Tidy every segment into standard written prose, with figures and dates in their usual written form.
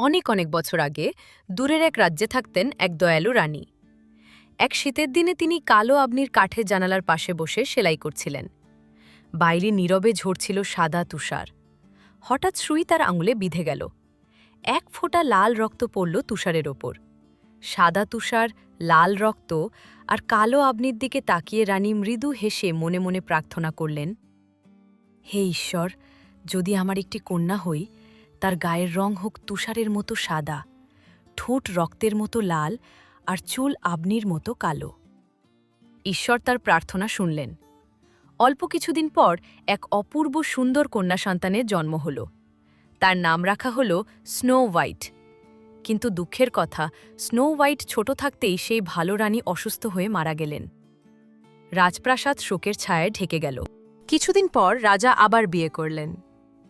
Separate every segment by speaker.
Speaker 1: অনেক অনেক বছর আগে দূরের এক রাজ্যে থাকতেন এক দয়ালু রানী। এক শীতের দিনে তিনি কালো আবনির কাঠের জানালার পাশে বসে সেলাই করছিলেন। বাইরে নীরবে ঝরছিল সাদা তুষার। হঠাৎ সুই তার আঙুলে বিঁধে গেল। এক ফোঁটা লাল রক্ত পড়ল তুষারের ওপর। সাদা তুষার, লাল রক্ত আর কালো আবনির দিকে তাকিয়ে রানী মৃদু হেসে মনে মনে প্রার্থনা করলেন, হে ঈশ্বর, যদি আমার একটি কন্যা হই, তার গায়ের রং হোক তুষারের মতো সাদা, ঠোঁট রক্তের মতো লাল আর চুল আবনির মতো কালো। ঈশ্বর তার প্রার্থনা শুনলেন। অল্প কিছুদিন পর এক অপূর্ব সুন্দর কন্যা সন্তানের জন্ম হল। তার নাম রাখা হল স্নো হোয়াইট। কিন্তু দুঃখের কথা, স্নো হোয়াইট ছোট থাকতেই সেই ভালো রানী অসুস্থ হয়ে মারা গেলেন। রাজপ্রাসাদ শোকের ছায়ায় ঢেকে গেল। কিছুদিন পর রাজা আবার বিয়ে করলেন।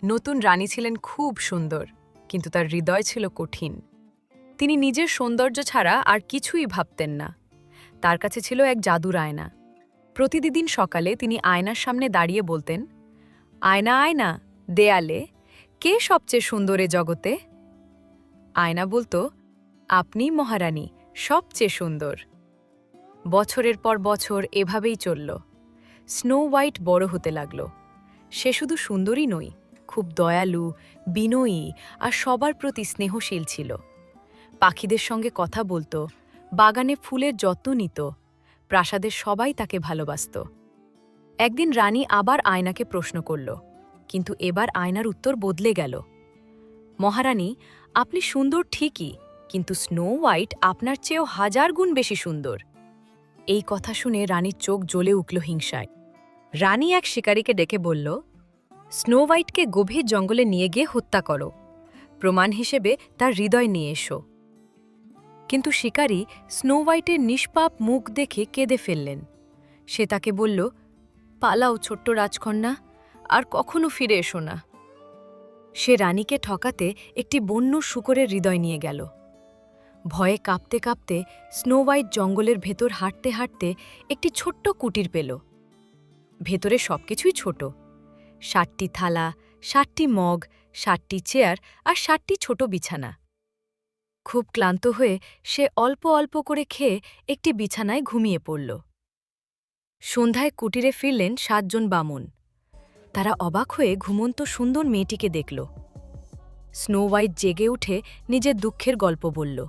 Speaker 1: নতুন রানী ছিলেন খুব সুন্দর, কিন্তু তার হৃদয় ছিল কঠিন। তিনি নিজের সৌন্দর্য ছাড়া আর কিছুই ভাবতেন না। তার কাছে ছিল এক জাদুর আয়না। প্রতিদিন সকালে তিনি আয়নার সামনে দাঁড়িয়ে বলতেন, আয়না আয়না, দেয়ালে, কে সবচেয়ে সুন্দর এ জগতে? আয়না বলতো, আপনি মহারানী, সবচেয়ে সুন্দর। বছরের পর বছর এভাবেই চলল। স্নো হোয়াইট বড় হতে লাগল। সে শুধু সুন্দরী নয়, খুব দয়ালু, বিনয়ী আর সবার প্রতি স্নেহশীল ছিল। পাখিদের সঙ্গে কথা বলতো, বাগানে ফুলের যত্ন নিত, প্রাসাদের সবাই তাকে ভালোবাসত। একদিন রানী আবার আয়নাকে প্রশ্ন করল, কিন্তু এবার আয়নার উত্তর বদলে গেল। মহারানী, আপনি সুন্দর ঠিকই, কিন্তু স্নো হোয়াইট আপনার চেয়েও 1000 গুণ বেশি সুন্দর। এই কথা শুনে রানীর চোখ জ্বলে উঠল হিংসায়। রানী এক শিকারীকে ডেকে বলল, স্নো হোয়াইটকে গভীর জঙ্গলে নিয়ে গিয়ে হত্যা করো, প্রমাণ হিসেবে তার হৃদয় নিয়ে এসো। কিন্তু শিকারী স্নো হোয়াইটের নিষ্পাপ মুখ দেখে কেঁদে ফেললেন। সে তাকে বলল, পালাও ছোট্ট রাজকন্যা, আর কখনো ফিরে এসো না। সে রানীকে ঠকাতে একটি বন্য শূকরের হৃদয় নিয়ে গেল। ভয়ে কাঁপতে কাঁপতে স্নো হোয়াইট জঙ্গলের ভেতর হাঁটতে হাঁটতে একটি ছোট্ট কুটির পেল। ভেতরে সবকিছুই ছোট, 7টি থালা, 7টি মগ, 7টি চেয়ার আর 7টি ছোট বিছানা। খুব ক্লান্ত হয়ে সে অল্প অল্প করে খেয়ে একটি বিছানায় ঘুমিয়ে পড়ল। সন্ধ্যায় কুটিরে ফিরলেন 7 জন বামুন। তারা অবাক হয়ে ঘুমন্ত সুন্দর মেয়েটিকে দেখল। স্নো হোয়াইট জেগে উঠে নিজের দুঃখের গল্প বলল।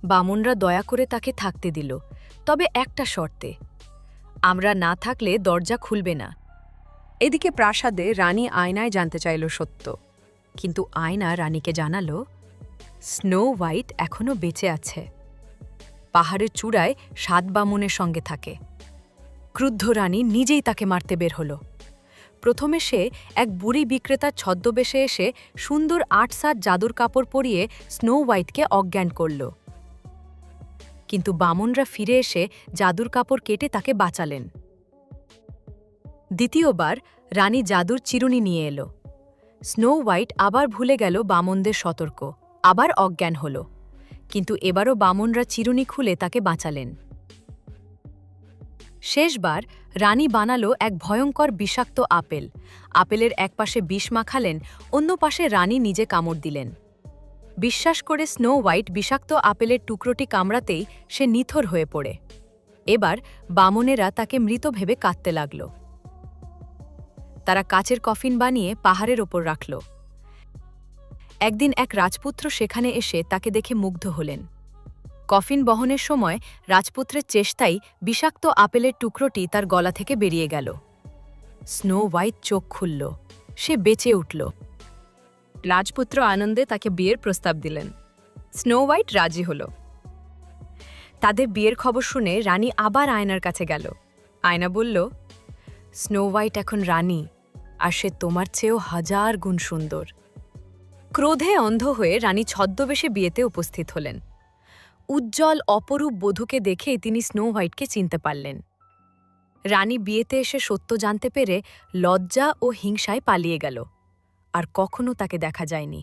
Speaker 1: বামুনরা দয়া করে তাকে থাকতে দিল, তবে একটা শর্তে, আমরা না থাকলে দরজা খুলবে না। এদিকে প্রাসাদে রানী আয়নায় জানতে চাইল সত্য, কিন্তু আয়না রানীকে জানালো, স্নো হোয়াইট এখনও বেঁচে আছে। পাহাড়ের চূড়ায় 7 বামুনের সঙ্গে থাকে। ক্রুদ্ধ রানী নিজেই তাকে মারতে বের হল। প্রথমে সে এক বুড়ি বিক্রেতার ছদ্মবেশে এসে সুন্দর 8-7 জাদুর কাপড় পরিয়ে স্নো হোয়াইটকে অজ্ঞান করল। কিন্তু বামুনরা ফিরে এসে জাদুর কাপড় কেটে তাকে বাঁচালেন। দ্বিতীয়বার রানী জাদুর চিরুনি নিয়ে এলো। স্নো হোয়াইট আবার ভুলে গেল বামনদের সতর্ক, আবার অজ্ঞান হল, কিন্তু এবারও বামনরা চিরুনি খুলে তাকে বাঁচালেন। শেষবার রানী বানালো এক ভয়ঙ্কর বিষাক্ত আপেল। আপেলের এক পাশে বিষ মাখালেন, অন্য পাশে রানী নিজে কামড় দিলেন। বিশ্বাস করে স্নো হোয়াইট বিষাক্ত আপেলের টুকরোটি কামড়াতেই সে নিথর হয়ে পড়ে। এবার বামনেরা তাকে মৃত ভেবে কাঁদতে লাগল। তারা কাচের কফিন বানিয়ে পাহাড়ের ওপর রাখল। একদিন এক রাজপুত্র সেখানে এসে তাকে দেখে মুগ্ধ হলেন। কফিন বহনের সময় রাজপুত্রের চেষ্টায় বিষাক্ত আপেলের টুকরোটি তার গলা থেকে বেরিয়ে গেল। স্নো হোয়াইট চোখ খুলল, সে বেঁচে উঠল। রাজপুত্র আনন্দে তাকে বিয়ের প্রস্তাব দিলেন। স্নো হোয়াইট রাজি হল। তাদের বিয়ের খবর শুনে রানী আবার আয়নার কাছে গেল। আয়না বলল, স্নো হোয়াইট এখন রানী, আর সে তোমার চেয়েও 1000 গুণ সুন্দর। ক্রোধে অন্ধ হয়ে রানী ছদ্মবেশে বিয়েতে উপস্থিত হলেন। উজ্জ্বল অপরূপ বধূকে দেখেই তিনি স্নো হোয়াইটকে চিনতে পারলেন। রানী বিয়েতে এসে সত্য জানতে পেরে লজ্জা ও হিংসায় পালিয়ে গেল, আর কখনো তাকে দেখা যায়নি।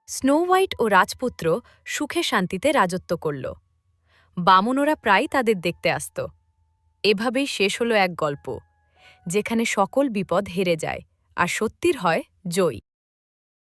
Speaker 1: স্নো হোয়াইট ও রাজপুত্র সুখে শান্তিতে রাজত্ব করল। বামনরা প্রায় তাদের দেখতে আসত। এভাবেই শেষ হলো এক গল্প, যেখানে সকল বিপদ হেরে যায় আর সত্যির হয় জয়।